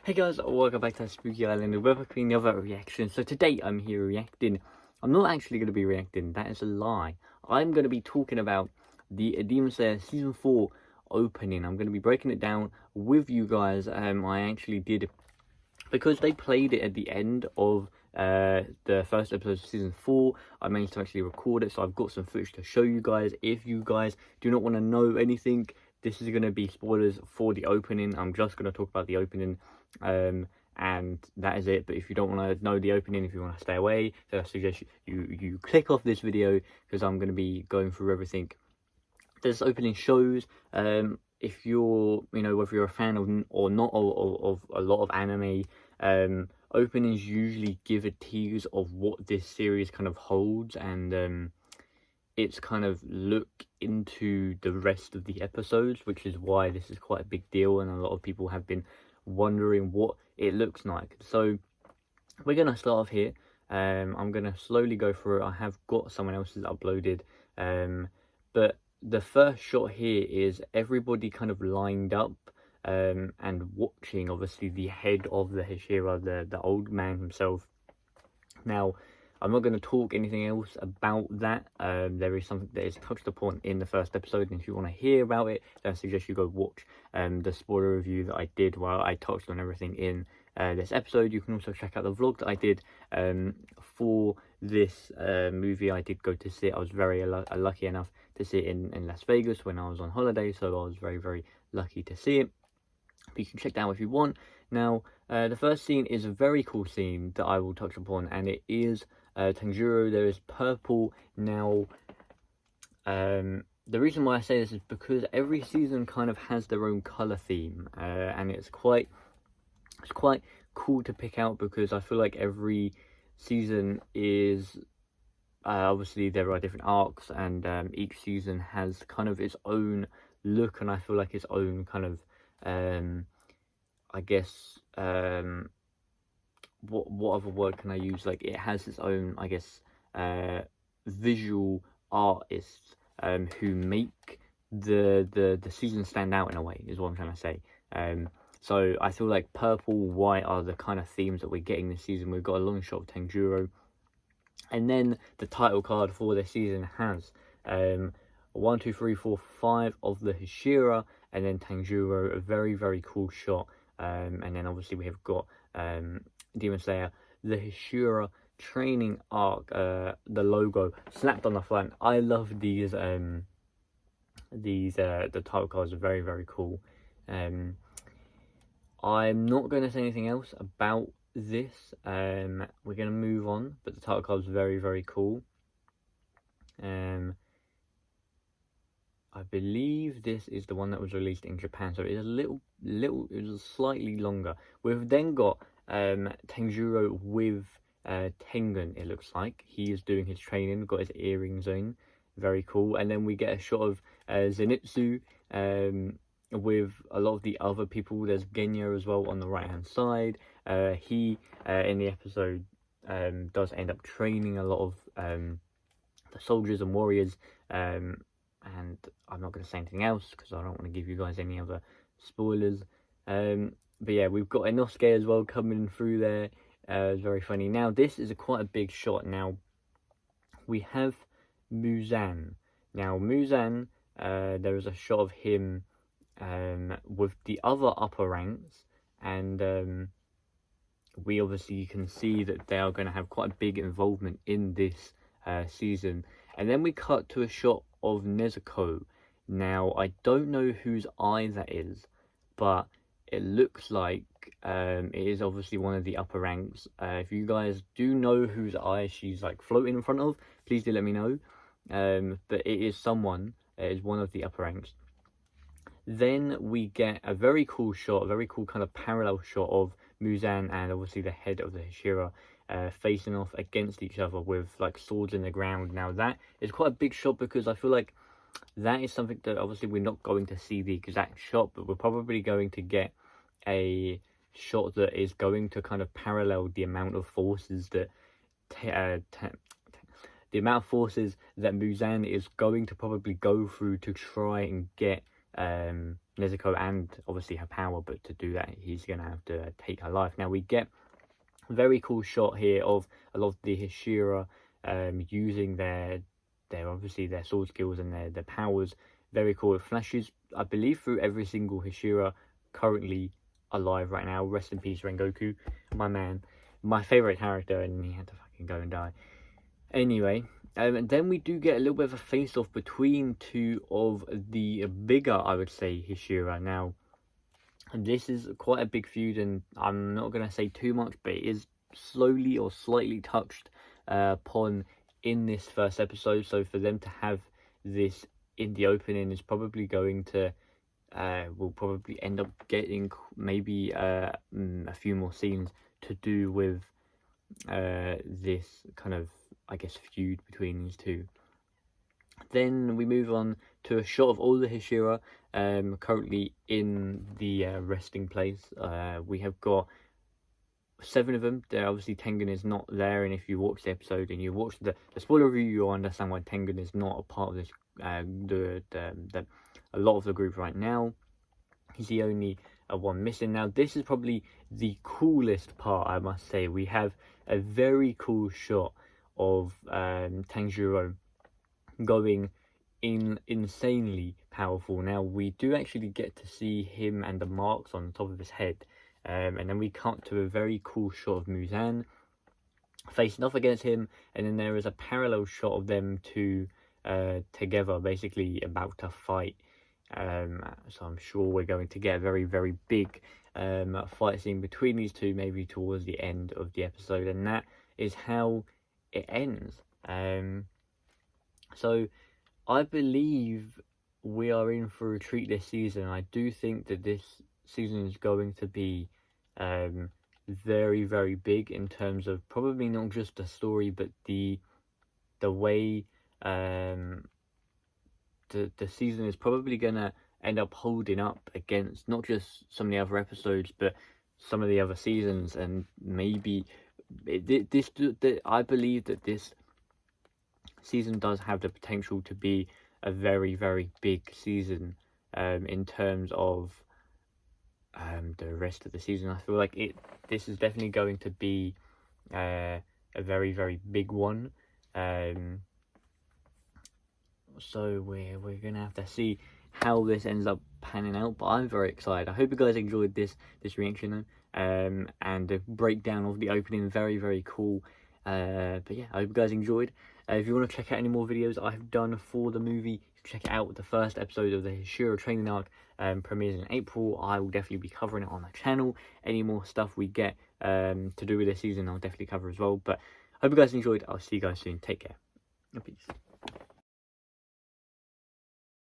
Hey guys, welcome back to Spooky Island. We're back with another reaction. So today I'm here reacting. I'm not actually going to be reacting, that is a lie. I'm going to be talking about the Demon Slayer Season 4 opening. I'm going to be breaking it down with you guys. I actually did, because they played it at the end of the first episode of Season 4, I managed to actually record it. So I've got some footage to show you guys. If you guys do not want to know anything, this is going to be spoilers for the opening. I'm just going to talk about the opening, and that is it. But if you don't want to know the opening, if you want to stay away, then I suggest you click off this video, because I'm going to be going through everything this opening shows. If you're, whether you're a fan of or not of a lot of anime, openings usually give a tease of what this series kind of holds, and it's kind of look into the rest of the episodes, which is why this is quite a big deal, and a lot of people have been wondering what it looks like. So we're gonna start off here. I'm gonna slowly go through it. I have got someone else's uploaded, but the first shot here is everybody kind of lined up and watching, obviously, the head of the HASHIRA, the old man himself. Now, I'm not going to talk anything else about that. There is something that is touched upon in the first episode, and if you want to hear about it, then I suggest you go watch the spoiler review that I did while I touched on everything in this episode. You can also check out the vlog that I did for this movie. I did go to see it. I was very lucky enough to see it in Las Vegas when I was on holiday, so I was very lucky to see it. But you can check that out if you want. Now, the first scene is a very cool scene that I will touch upon, and it is Tanjiro. There is purple. Now, the reason why I say this is because every season kind of has their own color theme, and it's quite cool to pick out, because I feel like every season is obviously there are different arcs, and each season has kind of its own look, and I feel like its own kind of I guess what other word can I use? Like, it has its own, I guess, visual artists who make the season stand out in a way, is what I'm trying to say. So I feel like purple, white are the kind of themes that we're getting this season. We've got a long shot of Tanjiro, and then the title card for this season has 1, 2, 3, 4, 5 of the HASHIRA, and then Tanjiro, a very cool shot. And then obviously we have got Demon Slayer, the HASHIRA training arc, the logo slapped on the front. I love these the title cards are very cool. I'm not going to say anything else about this. We're going to move on, but the title card is very cool. I believe this is the one that was released in Japan, so it is it was slightly longer. We've then got Tanjiro with Tengen, it looks like. He is doing his training, got his earrings in, very cool. And then we get a shot of Zenitsu with a lot of the other people. There's Genya as well on the right hand side. He in the episode does end up training a lot of the soldiers and warriors, and I'm not going to say anything else because I don't want to give you guys any other spoilers. But yeah, we've got Inosuke as well coming through there. It's very funny. Now, this is quite a big shot. Now, we have Muzan. Now, Muzan, there is a shot of him with the other upper ranks, and we obviously can see that they are going to have quite a big involvement in this season. And then we cut to a shot of Nezuko. Now, I don't know whose eye that is, but it looks like it is obviously one of the upper ranks. If you guys do know whose eye she's like floating in front of, please do let me know. But it is someone, it is one of the upper ranks. Then we get a very cool shot, a very cool kind of parallel shot of Muzan and obviously the head of the HASHIRA facing off against each other with like swords in the ground. Now, that is quite a big shot, because I feel like that is something that obviously we're not going to see the exact shot, but we're probably going to get a shot that is going to kind of parallel the amount of forces that Muzan is going to probably go through to try and get Nezuko and obviously her power, but to do that he's gonna have to take her life. Now we get a very cool shot here of a lot of the HASHIRA using their obviously their sword skills and their powers. Very cool. It flashes, I believe, through every single HASHIRA currently alive right now. Rest in peace, Rengoku, my man, my favorite character, and he had to fucking go and die. Anyway, and then we do get a little bit of a face-off between two of the bigger, I would say, HASHIRA. Now, this is quite a big feud, and I'm not going to say too much, but it is slowly or slightly touched upon in this first episode. So for them to have this in the opening is probably going to we'll probably end up getting maybe a few more scenes to do with this kind of, I guess, feud between these two. Then we move on to a shot of all the HASHIRA currently in the resting place. We have got 7 of them. There obviously Tengen is not there, and if you watch the episode and you watch the spoiler review, you'll understand why Tengen is not a part of this. A lot of the group right now. He's the only one missing. Now this is probably the coolest part, I must say. We have a very cool shot of Tanjiro going insanely powerful. Now we do actually get to see him and the marks on the top of his head, and then we cut to a very cool shot of Muzan facing off against him, and then there is a parallel shot of them two together, basically about to fight. So I'm sure we're going to get a very, very big fight scene between these two, maybe towards the end of the episode, and that is how it ends. So I believe we are in for a treat this season. I do think that this season is going to be very, very big in terms of probably not just the story, but the way the season is probably gonna end up holding up against not just some of the other episodes, but some of the other seasons. And maybe I believe that this season does have the potential to be a very, very big season in terms of the rest of the season. I feel like this is definitely going to be a very, very big one. So we're gonna have to see how this ends up panning out, but I'm very excited. I hope you guys enjoyed this reaction and the breakdown of the opening. Very, very cool. But yeah, I hope you guys enjoyed. If you want to check out any more videos I've done for the movie, check it out. The first episode of the HASHIRA training arc premieres in April. I will definitely be covering it on the channel. Any more stuff we get to do with this season, I'll definitely cover as well. But I hope you guys enjoyed. I'll see you guys soon. Take care. Peace.